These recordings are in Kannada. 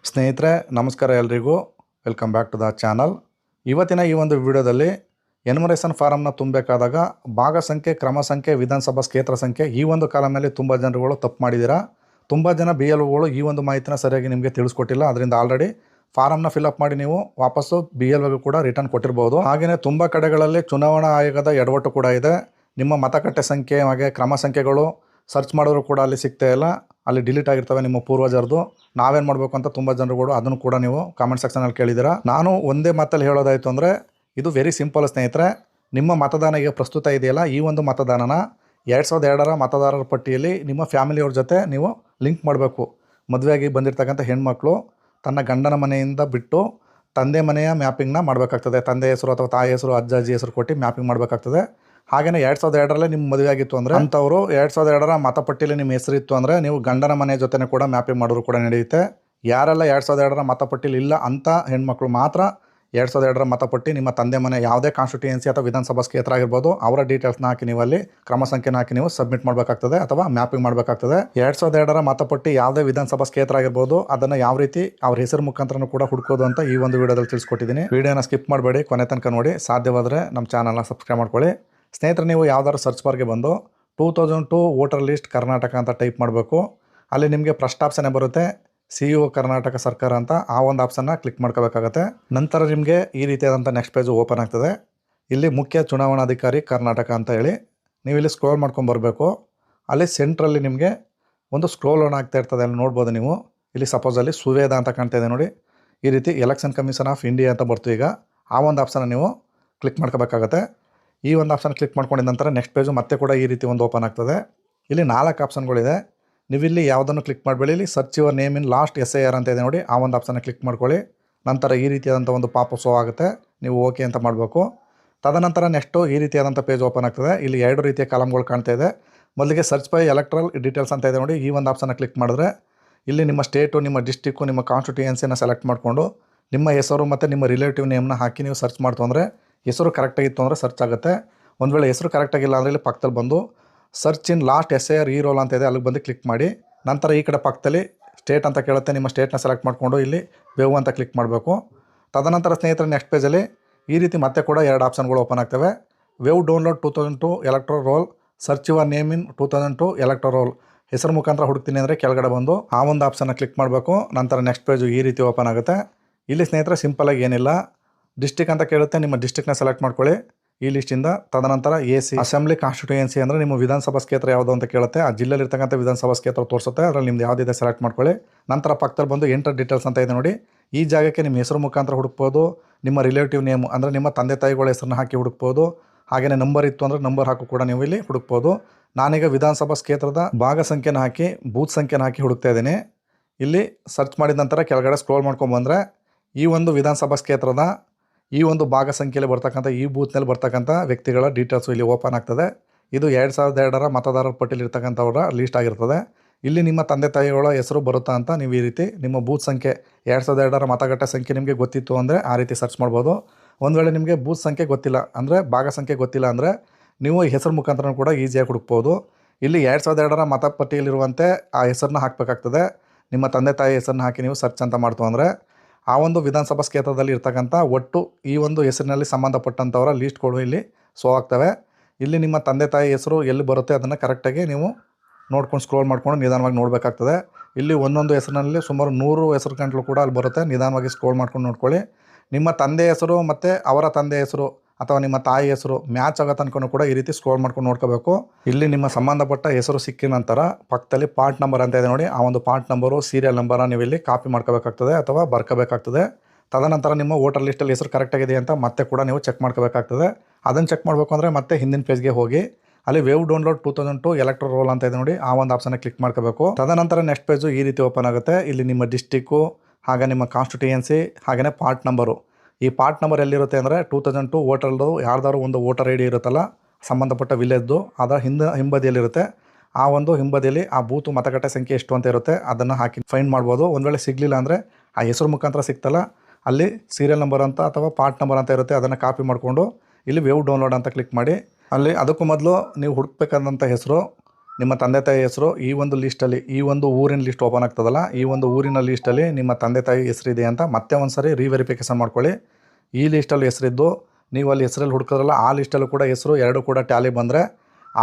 ಸ್ನೇಹಿತರೆ ನಮಸ್ಕಾರ ಎಲ್ರಿಗೂ. Welcome back to the channel. ಇವತ್ತಿನ ಈ ಒಂದು ವಿಡಿಯೋದಲ್ಲಿ ಎನ್ಯುಮರೇಷನ್ ಫಾರಮ್ನ ತುಂಬಬೇಕಾದಾಗ ಭಾಗ ಸಂಖ್ಯೆ, ಕ್ರಮ ಸಂಖ್ಯೆ, ವಿಧಾನಸಭಾ ಕ್ಷೇತ್ರ ಸಂಖ್ಯೆ ಈ ಒಂದು ಕಾಲಮ್ನಲ್ಲಿ ತುಂಬ ಜನರುಗಳು ತಪ್ಪು ಮಾಡಿದ್ದೀರಾ. ತುಂಬ ಜನ BLOಗಳು ಈ ಒಂದು ಮಾಹಿತಿನ ಸರಿಯಾಗಿ ನಿಮಗೆ ತಿಳಿಸ್ಕೊಟ್ಟಿಲ್ಲ. ಅದರಿಂದ ಆಲ್ರೆಡಿ ಫಾರಮ್ನ ಫಿಲಪ್ ಮಾಡಿ ನೀವು ವಾಪಸ್ಸು BLOಗೆ ಕೂಡ ರಿಟರ್ನ್ ಕೊಟ್ಟಿರ್ಬೋದು. ಹಾಗೆಯೇ ತುಂಬ ಕಡೆಗಳಲ್ಲಿ ಚುನಾವಣಾ ಆಯೋಗದ ಎಡವಟ್ಟು ಕೂಡ ಇದೆ. ನಿಮ್ಮ ಮತಗಟ್ಟೆ ಸಂಖ್ಯೆ ಹಾಗೆ ಕ್ರಮ ಸಂಖ್ಯೆಗಳು ಸರ್ಚ್ ಮಾಡಿದ್ರು ಕೂಡ ಅಲ್ಲಿ ಸಿಗ್ತಾ ಇಲ್ಲ, ಅಲ್ಲಿ ಡಿಲೀಟ್ ಆಗಿರ್ತವೆ ನಿಮ್ಮ ಪೂರ್ವಜರದು. ನಾವೇನು ಮಾಡಬೇಕು ಅಂತ ತುಂಬ ಜನರುಗಳು ಅದನ್ನು ಕೂಡ ನೀವು ಕಾಮೆಂಟ್ ಸೆಕ್ಷನಲ್ಲಿ ಕೇಳಿದ್ದೀರಾ. ನಾನು ಒಂದೇ ಮಾತಲ್ಲಿ ಹೇಳೋದಾಯಿತು ಅಂದರೆ ಇದು ವೆರಿ ಸಿಂಪಲ್ ಸ್ನೇಹಿತರೆ. ನಿಮ್ಮ ಮತದಾನ ಈಗ ಪ್ರಸ್ತುತ ಇದೆಯಲ್ಲ, ಈ ಒಂದು ಮತದಾನನ 2002ರ ಮತದಾರರ ಪಟ್ಟಿಯಲ್ಲಿ ನಿಮ್ಮ ಫ್ಯಾಮಿಲಿಯವ್ರ ಜೊತೆ ನೀವು ಲಿಂಕ್ ಮಾಡಬೇಕು. ಮದುವೆಯಾಗಿ ಬಂದಿರತಕ್ಕಂಥ ಹೆಣ್ಮಕ್ಳು ತನ್ನ ಗಂಡನ ಮನೆಯಿಂದ ಬಿಟ್ಟು ತಂದೆ ಮನೆಯ ಮ್ಯಾಪಿಂಗ್ನ ಮಾಡಬೇಕಾಗ್ತದೆ. ತಂದೆ ಹೆಸರು ಅಥವಾ ತಾಯಿ ಹೆಸರು, ಅಜ್ಜ ಅಜ್ಜಿ ಹೆಸರು ಕೊಟ್ಟು ಮ್ಯಾಪಿಂಗ್ ಮಾಡಬೇಕಾಗ್ತದೆ. ಹಾಗೆಯೇ 2002ರಲ್ಲೇ ನಿಮ್ಮ ಮದುವೆ ಆಗಿತ್ತು ಅಂದರೆ ಅಂಥವರು 2002ರ ಮತಪಟ್ಟಿಯಲ್ಲಿ ನಿಮ್ಮ ಹೆಸರಿತ್ತು ಅಂದರೆ ನೀವು ಗಂಡನ ಮನೆ ಜೊತೆ ಕೂಡ ಮ್ಯಾಪಿಂಗ್ ಮಾಡೋರು ಕೂಡ ನಡೆಯುತ್ತೆ. ಯಾರೆಲ್ಲ 2002ರ ಮತಪಟ್ಟಿಲಿ ಇಲ್ಲ ಅಂಥ ಹೆಣ್ಮಕ್ಳು ಮಾತ್ರ 2002ರ ಮತಪಟ್ಟಿ ನಿಮ್ಮ ತಂದೆ ಮನೆ ಯಾವುದೇ ಕಾನ್ಸ್ಟಿಟ್ಯೂಯೆನ್ಸಿ ಅಥವಾ ವಿಧಾನಸಭಾ ಕ್ಷೇತ್ರ ಆಗಿರ್ಬೋದು ಅವರ ಡೀಟೇಲ್ಸ್ನ ಹಾಕಿ ನೀವು ಅಲ್ಲಿ ಕ್ರಮ ಸಂಖ್ಯೆನ ಹಾಕಿ ನೀವು ಸಬ್ಮಿಟ್ ಮಾಡಬೇಕಾಗ್ತದೆ ಅಥವಾ ಮ್ಯಾಪಿಂಗ್ ಮಾಡಬೇಕಾಗ್ತದೆ. 2002ರ ಮತಪಟ್ಟಿ ಯಾವುದೇ ವಿಧಾನಸಭಾ ಕ್ಷೇತ್ರ ಆಗಿರ್ಬೋದು ಅದನ್ನು ಯಾವ ರೀತಿ ಅವ್ರ ಹೆಸರು ಮುಖಾಂತರನೂ ಕೂಡ ಹುಡ್ಕೋದು ಅಂತ ಈ ಒಂದು ವಿಡಿಯೋದಲ್ಲಿ ತಿಳಿಸ್ಕೊಟ್ಟಿದ್ದೀನಿ. ವಿಡಿಯೋನ ಸ್ಕಿಪ್ ಮಾಡಬೇಡಿ, ಕೊನೆ ತನಕ ನೋಡಿ. ಸಾಧ್ಯವಾದರೆ ನಮ್ಮ ಚಾನಲ್ನ ಸಬ್ಸ್ಕ್ರೈಬ್ ಮಾಡ್ಕೊಳ್ಳಿ. ಸ್ನೇಹಿತರೆ, ನೀವು ಯಾವ್ದಾದ್ರು ಸರ್ಚ್ ಬಾರ್ಗೆ ಬಂದು 2002 ವೋಟರ್ ಲಿಸ್ಟ್ ಕರ್ನಾಟಕ ಅಂತ ಟೈಪ್ ಮಾಡಬೇಕು. ಅಲ್ಲಿ ನಿಮಗೆ ಫಸ್ಟ್ ಆಪ್ಷನ್ನೇ ಬರುತ್ತೆ CO ಕರ್ನಾಟಕ ಸರ್ಕಾರ ಅಂತ. ಆ ಒಂದು ಆಪ್ಷನ್ನ ಕ್ಲಿಕ್ ಮಾಡ್ಕೋಬೇಕಾಗತ್ತೆ. ನಂತರ ನಿಮಗೆ ಈ ರೀತಿಯಾದಂಥ ನೆಕ್ಸ್ಟ್ ಪೇಜು ಓಪನ್ ಆಗ್ತದೆ. ಇಲ್ಲಿ ಮುಖ್ಯ ಚುನಾವಣಾಧಿಕಾರಿ ಕರ್ನಾಟಕ ಅಂತ ಹೇಳಿ ನೀವು ಇಲ್ಲಿ ಸ್ಕ್ರೋಲ್ ಮಾಡ್ಕೊಂಡು ಬರಬೇಕು. ಅಲ್ಲಿ ಸೆಂಟ್ರಲ್ಲಿ ನಿಮಗೆ ಒಂದು ಸ್ಕ್ರೋಲ್ ಆನ್ ಆಗ್ತಾ ಇರ್ತದೆ, ಅಲ್ಲಿ ನೋಡ್ಬೋದು ನೀವು. ಇಲ್ಲಿ ಸಪೋಸ್ ಅಲ್ಲಿ ಸುವೇದ ಅಂತ ಕಾಣ್ತಾ ಇದೆ ನೋಡಿ, ಈ ರೀತಿ ಎಲೆಕ್ಷನ್ ಕಮಿಷನ್ ಆಫ್ ಇಂಡಿಯಾ ಅಂತ ಬರ್ತು. ಈಗ ಆ ಒಂದು ಆಪ್ಷನ್ನ ನೀವು ಕ್ಲಿಕ್ ಮಾಡ್ಕೋಬೇಕಾಗತ್ತೆ. ಈ ಒಂದು ಆಪ್ಷನ್ ಕ್ಲಿಕ್ ಮಾಡ್ಕೊಂಡಿದ ನಂತರ ನೆಕ್ಸ್ಟ್ ಪೇಜು ಮತ್ತೆ ಕೂಡ ಈ ರೀತಿ ಒಂದು ಓಪನ್ ಆಗ್ತದೆ. ಇಲ್ಲಿ 4 ಆಪ್ಷನ್ಗಳಿದೆ. ನೀವು ಇಲ್ಲಿ ಯಾವುದನ್ನು ಕ್ಲಿಕ್ ಮಾಡಬೇಡಿ. ಇಲ್ಲಿ search your name in last SIR ಅಂತ ಇದೆ ನೋಡಿ, ಆ ಒಂದು ಆಪ್ಷನ್ನ ಕ್ಲಿಕ್ ಮಾಡ್ಕೊಳ್ಳಿ. ನಂತರ ಈ ರೀತಿಯಾದಂಥ ಒಂದು ಪಾಪ್ ಶೋ ಆಗುತ್ತೆ, ನೀವು ಓಕೆ ಅಂತ ಮಾಡಬೇಕು. ತದನಂತರ ನೆಕ್ಸ್ಟು ಈ ರೀತಿಯಾದಂಥ ಪೇಜ್ ಓಪನ್ ಆಗ್ತದೆ. ಇಲ್ಲಿ 2 ರೀತಿಯ ಕಾಲಮ್ಗಳು ಕಾಣ್ತಾ ಇದೆ. ಮೊದಲಿಗೆ ಸರ್ಚ್ ಬೈ ಎಲೆಕ್ಟ್ರಲ್ ಡೀಟೇಲ್ಸ್ ಅಂತ ಇದೆ ನೋಡಿ, ಈ ಒಂದು ಆಪ್ಷನ್ನ ಕ್ಲಿಕ್ ಮಾಡಿದ್ರೆ ಇಲ್ಲಿ ನಿಮ್ಮ ಸ್ಟೇಟು, ನಿಮ್ಮ ಡಿಸ್ಟಿಕ್ಕು, ನಿಮ್ಮ ಕಾನ್ಸ್ಟಿಟ್ಯೂಯೆನ್ಸಿನ ಸೆಲೆಕ್ಟ್ ಮಾಡಿಕೊಂಡು ನಿಮ್ಮ ಹೆಸರು ಮತ್ತು ನಿಮ್ಮ ರಿಲೇಟಿವ್ ನೇಮ್ನ ಹಾಕಿ ನೀವು ಸರ್ಚ್ ಮಾಡ್ತು ಅಂದರೆ ಹೆಸರು ಕರೆಕ್ಟಾಗಿತ್ತು ಅಂದರೆ ಸರ್ಚ್ ಆಗುತ್ತೆ. ಒಂದು ವೇಳೆ ಹೆಸರು ಕರೆಕ್ಟಾಗಿಲ್ಲ ಅಂದರೆ ಇಲ್ಲಿ ಪಕ್ಕದಲ್ಲಿ ಬಂದು ಸರ್ಚ್ ಇನ್ ಲಾಸ್ಟ್ SIR ಈ ರೋಲ್ ಅಂತ ಇದೆ, ಅಲ್ಲಿಗೆ ಬಂದು ಕ್ಲಿಕ್ ಮಾಡಿ. ನಂತರ ಈ ಕಡೆ ಪಕ್ಕದಲ್ಲಿ ಸ್ಟೇಟ್ ಅಂತ ಕೇಳುತ್ತೆ, ನಿಮ್ಮ ಸ್ಟೇಟ್ನ ಸೆಲೆಕ್ಟ್ ಮಾಡಿಕೊಂಡು ಇಲ್ಲಿ ವೇವ್ ಅಂತ ಕ್ಲಿಕ್ ಮಾಡಬೇಕು. ತದನಂತರ ಸ್ನೇಹಿತರೆ ನೆಕ್ಸ್ಟ್ ಪೇಜಲ್ಲಿ ಈ ರೀತಿ ಮತ್ತೆ ಕೂಡ 2 ಆಪ್ಷನ್ಗಳು ಓಪನ್ ಆಗ್ತವೆ. ವೇವ್ download 2002 electoral roll, search your name in 2002 electoral roll. ಹೆಸರು ಮುಖಾಂತರ ಹುಡುಕ್ತೀನಿ ಅಂದರೆ ಕೆಳಗಡೆ ಬಂದು ಆ ಒಂದು ಆಪ್ಷನ್ನ ಕ್ಲಿಕ್ ಮಾಡಬೇಕು. ನಂತರ ನೆಕ್ಸ್ಟ್ ಪೇಜು ಈ ರೀತಿ ಓಪನ್ ಆಗುತ್ತೆ. ಇಲ್ಲಿ ಸ್ನೇಹಿತರೆ ಸಿಂಪಲಾಗಿ ಏನಿಲ್ಲ, ಡಿಸ್ಟಿಕ್ ಅಂತ ಕೇಳುತ್ತೆ, ನಿಮ್ಮ ಡಿಸ್ಟಿಕ್ನ ಸೆಲೆಕ್ಟ್ ಮಾಡ್ಕೊಳ್ಳಿ ಈ ಲಿಸ್ಟಿಂದ. ತದನಂತರ AC ಅಸೆಂಬ್ಲಿ ಕಾನ್ಸ್ಟಿಟ್ಯೂಯೆನ್ಸಿ ಅಂದರೆ ನಿಮ್ಮ ವಿಧಾನಸಭಾ ಕ್ಷೇತ್ರ ಯಾವುದು ಅಂತ ಕೇಳುತ್ತೆ. ಆ ಜಿಲ್ಲೆಯಲ್ಲಿ ಇರ್ತಕ್ಕಂಥ ವಿಧಾನಸಭಾ ಕ್ಷೇತ್ರ ತೋರಿಸುತ್ತೆ, ಅದರಲ್ಲಿ ನಿಮ್ದು ಯಾವುದಿದೆ ಸೆಲೆಕ್ಟ್ ಮಾಡ್ಕೊಳ್ಳಿ. ನಂತರ ಪಕ್ಕದಲ್ಲಿ ಬಂದು ಎಂಟರ್ ಡೀಟೇಲ್ಸ್ ಅಂತ ಇದೆ ನೋಡಿ, ಈ ಜಾಗಕ್ಕೆ ನಿಮ್ಮ ಹೆಸರು ಮುಖಾಂತರ ಹುಡುಕ್ಬೋದು. ನಿಮ್ಮ ರಿಲೇಟಿವ್ ನೇಮ್ ಅಂದರೆ ನಿಮ್ಮ ತಂದೆ ತಾಯಿಗಳ ಹೆಸರನ್ನ ಹಾಕಿ ಹುಡುಕ್ಬೋದು. ಹಾಗೆಯೇ ನಂಬರ್ ಇತ್ತು ಅಂದರೆ ನಂಬರ್ ಹಾಕು ಕೂಡ ನೀವು ಇಲ್ಲಿ ಹುಡುಕ್ಬೋದು. ನಾನೀಗ ವಿಧಾನಸಭಾ ಕ್ಷೇತ್ರದ ಭಾಗ ಸಂಖ್ಯೆನ ಹಾಕಿ ಬೂತ್ ಸಂಖ್ಯೆನ ಹಾಕಿ ಹುಡುಕ್ತಾ ಇದ್ದೀನಿ. ಇಲ್ಲಿ ಸರ್ಚ್ ಮಾಡಿದ ನಂತರ ಕೆಳಗಡೆ ಸ್ಕ್ರೋಲ್ ಮಾಡ್ಕೊಂಬಂದರೆ ಈ ಒಂದು ವಿಧಾನಸಭಾ ಕ್ಷೇತ್ರದ ಈ ಒಂದು ಭಾಗ ಸಂಖ್ಯೆಯಲ್ಲಿ ಬರ್ತಕ್ಕಂಥ ಈ ಬೂತ್ನಲ್ಲಿ ಬರ್ತಕ್ಕಂಥ ವ್ಯಕ್ತಿಗಳ ಡೀಟೇಲ್ಸು ಇಲ್ಲಿ ಓಪನ್ ಆಗ್ತದೆ. ಇದು 2002ರ ಮತದಾರರ ಪಟ್ಟಿಯಲ್ಲಿ ಇರ್ತಕ್ಕಂಥವರ ಲೀಸ್ಟ್ ಆಗಿರ್ತದೆ. ಇಲ್ಲಿ ನಿಮ್ಮ ತಂದೆ ತಾಯಿಗಳ ಹೆಸರು ಬರುತ್ತಾ ಅಂತ ನೀವು ಈ ರೀತಿ ನಿಮ್ಮ ಬೂತ್ ಸಂಖ್ಯೆ 2002ರ ಮತಗಟ್ಟೆ ಸಂಖ್ಯೆ ನಿಮಗೆ ಗೊತ್ತಿತ್ತು ಅಂದರೆ ಆ ರೀತಿ ಸರ್ಚ್ ಮಾಡ್ಬೋದು. ಒಂದು ವೇಳೆ ನಿಮಗೆ ಬೂತ್ ಸಂಖ್ಯೆ ಗೊತ್ತಿಲ್ಲ ಅಂದರೆ ಭಾಗ ಸಂಖ್ಯೆ ಗೊತ್ತಿಲ್ಲ ಅಂದರೆ ನೀವು ಹೆಸರು ಮುಖಾಂತರ ಕೂಡ ಈಸಿಯಾಗಿ ಹುಡುಕ್ಬೋದು. ಇಲ್ಲಿ 2002ರ ಮತಪಟ್ಟಿಯಲ್ಲಿರುವಂತೆ ಆ ಹೆಸರನ್ನ ಹಾಕಬೇಕಾಗ್ತದೆ. ನಿಮ್ಮ ತಂದೆ ತಾಯಿ ಹೆಸರನ್ನ ಹಾಕಿ ನೀವು ಸರ್ಚ್ ಅಂತ ಮಾಡ್ತು ಅಂದರೆ ಆ ಒಂದು ವಿಧಾನಸಭಾ ಕ್ಷೇತ್ರದಲ್ಲಿ ಇರ್ತಕ್ಕಂಥ ಒಟ್ಟು ಈ ಒಂದು ಹೆಸರಿನಲ್ಲಿ ಸಂಬಂಧಪಟ್ಟಂಥವರ ಲೀಸ್ಟ್ಗಳು ಇಲ್ಲಿ ಶೋ ಆಗ್ತವೆ. ಇಲ್ಲಿ ನಿಮ್ಮ ತಂದೆ ತಾಯಿ ಹೆಸರು ಎಲ್ಲಿ ಬರುತ್ತೆ ಅದನ್ನು ಕರೆಕ್ಟಾಗಿ ನೀವು ನೋಡ್ಕೊಂಡು ಸ್ಕ್ರೋಲ್ ಮಾಡ್ಕೊಂಡು ನಿಧಾನವಾಗಿ ನೋಡಬೇಕಾಗ್ತದೆ. ಇಲ್ಲಿ ಒಂದೊಂದು ಹೆಸರಿನಲ್ಲಿ ಸುಮಾರು 100 ಹೆಸರು ಗಂಟಲು ಕೂಡ ಅಲ್ಲಿ ಬರುತ್ತೆ. ನಿಧಾನವಾಗಿ ಸ್ಕ್ರೋಲ್ ಮಾಡ್ಕೊಂಡು ನೋಡ್ಕೊಳ್ಳಿ. ನಿಮ್ಮ ತಂದೆ ಹೆಸರು ಮತ್ತು ಅವರ ತಂದೆ ಹೆಸರು ಅಥವಾ ನಿಮ್ಮ ತಾಯಿ ಹೆಸರು ಮ್ಯಾಚ್ ಆಗೋ ತನಕ ಕೂಡ ಈ ರೀತಿ ಸ್ಕ್ರೋಲ್ ಮಾಡ್ಕೊಂಡು ನೋಡ್ಕೋಬೇಕು. ಇಲ್ಲಿ ನಿಮ್ಮ ಸಂಬಂಧಪಟ್ಟ ಹೆಸರು ಸಿಕ್ಕಿದ ನಂತರ ಪಕ್ಕದಲ್ಲಿ ಪಾರ್ಟ್ ನಂಬರ್ ಅಂತ ಇದೆ ನೋಡಿ, ಆ ಒಂದು ಪಾರ್ಟ್ ನಂಬರು ಸೀರಿಯಲ್ ನಂಬರ್ನ ನೀವು ಇಲ್ಲಿ ಕಾಪಿ ಮಾಡ್ಕೋಬೇಕಾಗ್ತದೆ ಅಥವಾ ಬರ್ಕೋಬೇಕಾಗ್ತದೆ. ತದನಂತರ ನಿಮ್ಮ ವೋಟರ್ ಲಿಸ್ಟಲ್ಲಿ ಹೆಸರು ಕರೆಕ್ಟಾಗಿದೆ ಅಂತ ಮತ್ತೆ ಕೂಡ ನೀವು ಚೆಕ್ ಮಾಡ್ಕೋಬೇಕಾಗ್ತದೆ. ಅದನ್ನು ಚೆಕ್ ಮಾಡಬೇಕು ಅಂದರೆ ಮತ್ತೆ ಹಿಂದಿನ ಪೇಜ್ಗೆ ಹೋಗಿ ಅಲ್ಲಿ ವೇವ್ ಡೌನ್ಲೋಡ್ 2002 ಎಲೆಕ್ಟ್ರಲ್ ರೋಲ್ ಅಂತ ಇದೆ ನೋಡಿ, ಆ ಒಂದು ಆಪ್ಷನ್ನ ಕ್ಲಿಕ್ ಮಾಡ್ಕೋಬೇಕು. ತದನಂತರ ನೆಕ್ಸ್ಟ್ ಪೇಜು ಈ ರೀತಿ ಓಪನ್ ಆಗುತ್ತೆ. ಇಲ್ಲಿ ನಿಮ್ಮ ಡಿಸ್ಟಿಕ್ಕು ಹಾಗೆ ನಿಮ್ಮ ಕಾನ್ಸ್ಟಿಟ್ಯೂಯೆನ್ಸಿ ಹಾಗೆಯೇ ಪಾರ್ಟ್ ನಂಬರು. ಈ ಪಾರ್ಟ್ ನಂಬರ್ ಎಲ್ಲಿರುತ್ತೆ ಅಂದರೆ 2002 ವೋಟರ್ದು ಯಾರ್ದಾದ್ರು ಒಂದು ವೋಟರ್ ID ಇರುತ್ತಲ್ಲ ಸಂಬಂಧಪಟ್ಟ ವಿಲೇಜ್ದು, ಅದರ ಹಿಂಬದಿಯಲ್ಲಿರುತ್ತೆ. ಆ ಒಂದು ಹಿಂಬದಿಯಲ್ಲಿ ಆ ಬೂತು ಮತಗಟ್ಟೆ ಸಂಖ್ಯೆ ಎಷ್ಟು ಅಂತ ಇರುತ್ತೆ, ಅದನ್ನು ಹಾಕಿ ಫೈಂಡ್ ಮಾಡ್ಬೋದು. ಒಂದು ವೇಳೆ ಸಿಗಲಿಲ್ಲ ಅಂದರೆ ಆ ಹೆಸರು ಮುಖಾಂತರ ಸಿಗ್ತಲ್ಲ ಅಲ್ಲಿ ಸೀರಿಯಲ್ ನಂಬರ್ ಅಂತ ಅಥವಾ ಪಾರ್ಟ್ ನಂಬರ್ ಅಂತ ಇರುತ್ತೆ, ಅದನ್ನು ಕಾಪಿ ಮಾಡಿಕೊಂಡು ಇಲ್ಲಿ ವೇವ್ ಡೌನ್ಲೋಡ್ ಅಂತ ಕ್ಲಿಕ್ ಮಾಡಿ ಅಲ್ಲಿ ಅದಕ್ಕೂ ಮೊದಲು ನೀವು ಹುಡುಕ್ಬೇಕಾದಂಥ ಹೆಸರು ನಿಮ್ಮ ತಂದೆ ತಾಯಿ ಹೆಸರು ಈ ಒಂದು ಲಿಸ್ಟಲ್ಲಿ, ಈ ಒಂದು ಊರಿನ ಲಿಸ್ಟ್ ಓಪನ್ ಆಗ್ತದಲ್ಲ, ಈ ಒಂದು ಊರಿನ ಲಿಸ್ಟಲ್ಲಿ ನಿಮ್ಮ ತಂದೆ ತಾಯಿ ಹೆಸರಿದೆ ಅಂತ ಮತ್ತೆ ಒಂದು ಸರಿ ರೀವೆರಿಫಿಕೇಷನ್ ಮಾಡ್ಕೊಳ್ಳಿ. ಈ ಲಿಸ್ಟಲ್ಲಿ ಹೆಸರಿದ್ದು ನೀವು ಅಲ್ಲಿ ಹೆಸರಲ್ಲಿ ಹುಡುಕೋದ್ರಲ್ಲ, ಆ ಲಿಸ್ಟಲ್ಲೂ ಕೂಡ ಹೆಸರು ಎರಡು ಕೂಡ ಟ್ಯಾಲಿ ಬಂದರೆ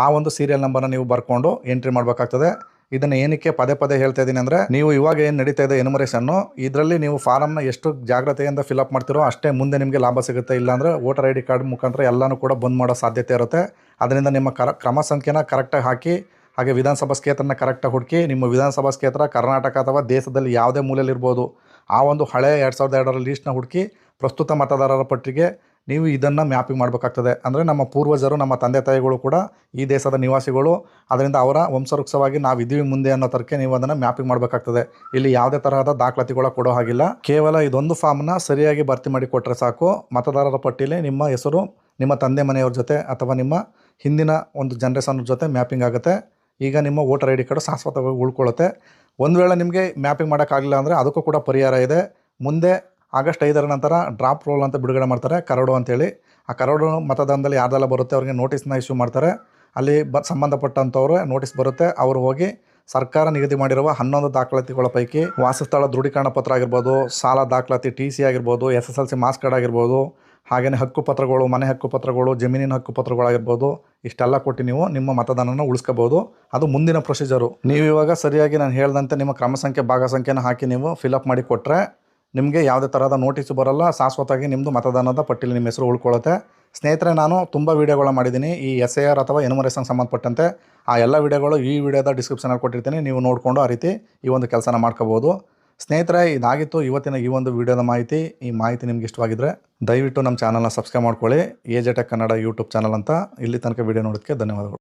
ಆ ಒಂದು ಸೀರಿಯಲ್ ನಂಬರ್ನ ನೀವು ಬರ್ಕೊಂಡು ಎಂಟ್ರಿ ಮಾಡಬೇಕಾಗ್ತದೆ. ಇದನ್ನು ಏನಕ್ಕೆ ಪದೇ ಪದೇ ಹೇಳ್ತಾ ಇದ್ದೀನಿ ಅಂದರೆ, ನೀವು ಇವಾಗ ಏನು ನಡೀತಾ ಇದೆ ಎನ್ಯುಮರೇಷನ್ನು, ಇದರಲ್ಲಿ ನೀವು ಫಾರಮ್ನ ಎಷ್ಟು ಜಾಗ್ರತೆಯಿಂದ ಫಿಲಪ್ ಮಾಡ್ತೀರೋ ಅಷ್ಟೇ ಮುಂದೆ ನಿಮಗೆ ಲಾಭ ಸಿಗುತ್ತೆ. ಇಲ್ಲಾಂದರೆ ವೋಟರ್ ಐ ಡಿ ಕಾರ್ಡ್ ಮುಖಾಂತರ ಎಲ್ಲನೂ ಕೂಡ ಬಂದ್ ಮಾಡೋ ಸಾಧ್ಯತೆ ಇರುತ್ತೆ. ಅದರಿಂದ ನಿಮ್ಮ ಕ್ರಮ ಸಂಖ್ಯೆನ ಕರೆಕ್ಟಾಗಿ ಹಾಕಿ, ಹಾಗೆ ವಿಧಾನಸಭಾ ಕ್ಷೇತ್ರನ ಕರೆಕ್ಟಾಗಿ ಹುಡುಕಿ. ನಿಮ್ಮ ವಿಧಾನಸಭಾ ಕ್ಷೇತ್ರ ಕರ್ನಾಟಕ ಅಥವಾ ದೇಶದಲ್ಲಿ ಯಾವುದೇ ಮೂಲೆಯಲ್ಲಿರ್ಬೋದು, ಆ ಒಂದು ಹಳೆಯ 2002ರ ಲೀಸ್ಟ್ನ ಹುಡುಕಿ ಪ್ರಸ್ತುತ ಮತದಾರರ ಪಟ್ಟಿಗೆ ನೀವು ಇದನ್ನು ಮ್ಯಾಪಿಂಗ್ ಮಾಡಬೇಕಾಗ್ತದೆ. ಅಂದರೆ ನಮ್ಮ ಪೂರ್ವಜರು, ನಮ್ಮ ತಂದೆ ತಾಯಿಗಳು ಕೂಡ ಈ ದೇಶದ ನಿವಾಸಿಗಳು, ಅದರಿಂದ ಅವರ ವಂಶವೃಕ್ಷವಾಗಿ ನಾವು ಇದ್ದೀವಿ ಮುಂದೆ ಅನ್ನೋ ತರಕ್ಕೆ ನೀವು ಅದನ್ನು ಮ್ಯಾಪಿಂಗ್ ಮಾಡಬೇಕಾಗ್ತದೆ. ಇಲ್ಲಿ ಯಾವುದೇ ತರಹದ ದಾಖಲಾತಿಗಳ ಕೊಡೋ ಹಾಗಿಲ್ಲ. ಕೇವಲ ಇದೊಂದು ಫಾರ್ಮ್ನ ಸರಿಯಾಗಿ ಭರ್ತಿ ಮಾಡಿ ಕೊಟ್ಟರೆ ಸಾಕು. ಮತದಾರರ ಪಟ್ಟಿಯಲ್ಲಿ ನಿಮ್ಮ ಹೆಸರು ನಿಮ್ಮ ತಂದೆ ಮನೆಯವ್ರ ಜೊತೆ ಅಥವಾ ನಿಮ್ಮ ಹಿಂದಿನ ಒಂದು ಜನ್ರೇಷನ್ ಜೊತೆ ಮ್ಯಾಪಿಂಗ್ ಆಗುತ್ತೆ. ಈಗ ನಿಮ್ಮ ವೋಟರ್ ಐ ಡಿ ಕಾರ್ಡು ಶಾಶ್ವತವಾಗಿ ಉಳ್ಕೊಳ್ಳುತ್ತೆ. ಒಂದು ವೇಳೆ ನಿಮಗೆ ಮ್ಯಾಪಿಂಗ್ ಮಾಡೋಕ್ಕಾಗಲಿಲ್ಲ ಅಂದರೆ ಅದಕ್ಕೂ ಕೂಡ ಪರಿಹಾರ ಇದೆ. ಮುಂದೆ ಆಗಸ್ಟ್ 5ರ ನಂತರ ಡ್ರಾಪ್ ರೋಲ್ ಅಂತ ಬಿಡುಗಡೆ ಮಾಡ್ತಾರೆ, ಕರಡು ಅಂತೇಳಿ. ಆ ಕರಡು ಮತದಾನದಲ್ಲಿ ಯಾರ್ದೆಲ್ಲ ಬರುತ್ತೆ ಅವ್ರಿಗೆ ನೋಟಿಸ್ನ ಇಶ್ಯೂ ಮಾಡ್ತಾರೆ. ಅಲ್ಲಿ ಸಂಬಂಧಪಟ್ಟಂಥವ್ರು ನೋಟಿಸ್ ಬರುತ್ತೆ. ಅವರು ಹೋಗಿ ಸರ್ಕಾರ ನಿಗದಿ ಮಾಡಿರುವ 11 ದಾಖಲಾತಿಗಳ ಪೈಕಿ ವಾಸಸ್ಥಳ ದೃಢೀಕರಣ ಪತ್ರ ಆಗಿರ್ಬೋದು, ಸಾಲ ದಾಖಲಾತಿ TC ಆಗಿರ್ಬೋದು, SSLC ಮಾರ್ಕ್ಸ್ ಕಾರ್ಡ್ ಆಗಿರ್ಬೋದು, ಹಾಗೆಯೇ ಹಕ್ಕುಪತ್ರಗಳು, ಮನೆ ಹಕ್ಕುಪತ್ರಗಳು, ಜಮೀನಿನ ಹಕ್ಕುಪತ್ರಗಳಾಗಿರ್ಬೋದು, ಇಷ್ಟೆಲ್ಲ ಕೊಟ್ಟು ನೀವು ನಿಮ್ಮ ಮತದಾನನ ಉಳಿಸ್ಕೋಬೋದು. ಅದು ಮುಂದಿನ ಪ್ರೊಸೀಜರು. ನೀವು ಇವಾಗ ಸರಿಯಾಗಿ ನಾನು ಹೇಳ್ದಂತೆ ನಿಮ್ಮ ಕ್ರಮ ಸಂಖ್ಯೆ, ಭಾಗ ಸಂಖ್ಯೆನ ಹಾಕಿ ನೀವು ಫಿಲಪ್ ಮಾಡಿ ಕೊಟ್ಟರೆ ನಿಮಗೆ ಯಾವುದೇ ಥರದ ನೋಟಿಸು ಬರೋಲ್ಲ. ಶಾಶ್ವತವಾಗಿ ನಿಮ್ಮದು ಮತದಾನದ ಪಟ್ಟಿಯಲ್ಲಿ ನಿಮ್ಮ ಹೆಸರು ಉಳ್ಕೊಳ್ಳುತ್ತೆ. ಸ್ನೇಹಿತರೆ, ನಾನು ತುಂಬ ವೀಡಿಯೋಗಳ ಮಾಡಿದ್ದೀನಿ ಈ SIR ಅಥವಾ ಎನ್ಯುಮರೇಷನ್ ಸಂಬಂಧಪಟ್ಟಂತೆ. ಆ ಎಲ್ಲ ವೀಡಿಯೋಗಳು ಈ ವಿಡಿಯೋದ ಡಿಸ್ಕ್ರಿಪ್ಷನಲ್ಲಿ ಕೊಟ್ಟಿರ್ತೀನಿ. ನೀವು ನೋಡಿಕೊಂಡು ಆ ರೀತಿ ಈ ಒಂದು ಕೆಲಸನ ಮಾಡ್ಕೋಬೋದು. ಸ್ನೇಹಿತರೆ, ಇದಾಗಿತ್ತು ಇವತ್ತಿನ ಈ ಒಂದು ವಿಡಿಯೋದ ಮಾಹಿತಿ. ಈ ಮಾಹಿತಿ ನಿಮ್ಗೆ ಇಷ್ಟವಾಗಿದ್ದರೆ ದಯವಿಟ್ಟು ನಮ್ಮ ಚಾನಲ್ನ ಸಬ್ಸ್ಕ್ರೈಬ್ ಮಾಡ್ಕೊಳ್ಳಿ. AJ Tech Kannada YouTube channel ಅಂತ. ಇಲ್ಲಿ ತನಕ ವಿಡಿಯೋ ನೋಡೋದಕ್ಕೆ ಧನ್ಯವಾದಗಳು.